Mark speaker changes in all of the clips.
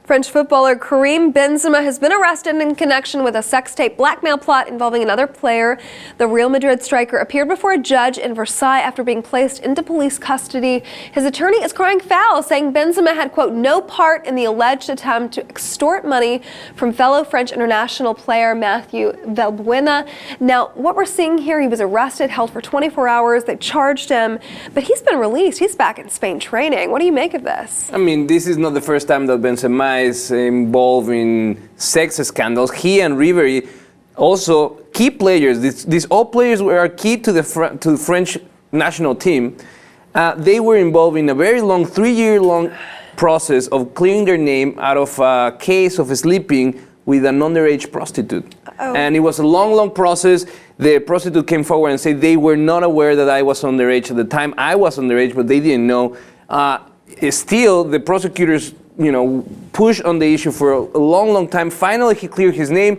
Speaker 1: French footballer Karim Benzema has been arrested in connection with a sex tape blackmail plot involving another player. The Real Madrid striker appeared before a judge in Versailles after being placed into police custody. His attorney is crying foul, saying Benzema had, quote, no part in the alleged attempt to extort money from fellow French international player Mathieu Valbuena. Now, what we're seeing here, he was arrested, held for 24 hours. They charged him, but he's been released. He's back in Spain training. What do you make of this?
Speaker 2: I mean, this is not the first time that Benzema is involved in sex scandals. He and Ribery, also key players. These all players were key to the French national team. They were involved in a very long, 3-year-long process of clearing their name out of a case of sleeping with an underage prostitute. And it was a long, long process. The prostitute came forward and said they were not aware that I was underage at the time. I was underage, but they didn't know. Still, the prosecutors, pushed on the issue for a long, long time. Finally, he cleared his name,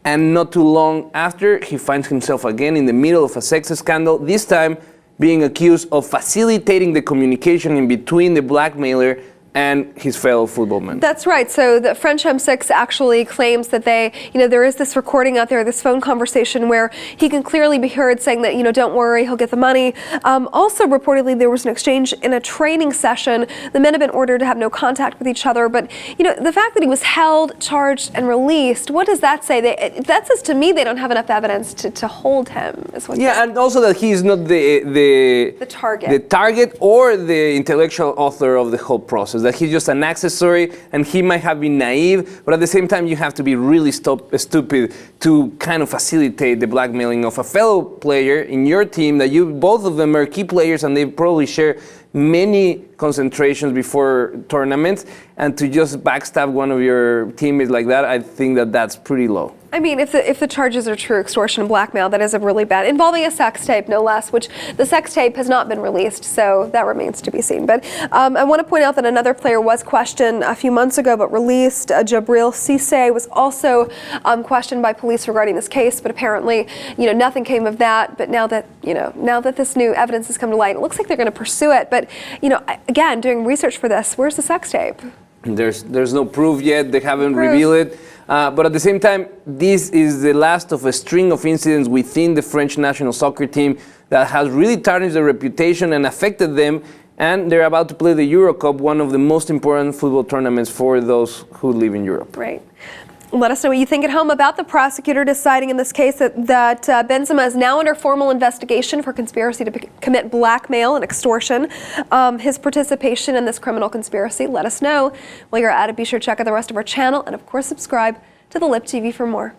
Speaker 2: and not too long after, he finds himself again in the middle of a sex scandal, this time being accused of facilitating the communication in between the blackmailer and his fellow footballman.
Speaker 1: That's right. So the French M6 actually claims that there is this recording out there, this phone conversation where he can clearly be heard saying that, don't worry, he'll get the money. Also, reportedly, there was an exchange in a training session. The men have been ordered to have no contact with each other. But, the fact that he was held, charged, and released, what does that say? That says to me they don't have enough evidence to hold him.
Speaker 2: And also that he's not the target or the intellectual author of the whole process. That he's just an accessory, and he might have been naive, but at the same time you have to be really stupid to kind of facilitate the blackmailing of a fellow player in your team that both of them are key players and they probably share many concentrations before tournaments, and to just backstab one of your teammates like that, I think that's pretty low.
Speaker 1: I mean, if the charges are true, extortion and blackmail, that is a really bad, involving a sex tape, no less, which the sex tape has not been released, so that remains to be seen. But I want to point out that another player was questioned a few months ago, but released. Jabril Cisse was also questioned by police regarding this case, but apparently, nothing came of that. But now that this new evidence has come to light, it looks like they're going to pursue it. But again, doing research for this, where's the sex tape?
Speaker 2: There's no proof yet. They haven't revealed it. But at the same time, this is the last of a string of incidents within the French national soccer team that has really tarnished their reputation and affected them. And they're about to play the Euro Cup, one of the most important football tournaments for those who live in Europe.
Speaker 1: Right. Let us know what you think at home about the prosecutor deciding in this case that Benzema is now under formal investigation for conspiracy to commit blackmail and extortion. His participation in this criminal conspiracy, let us know. While you're at it, be sure to check out the rest of our channel and, of course, subscribe to the Lip TV for more.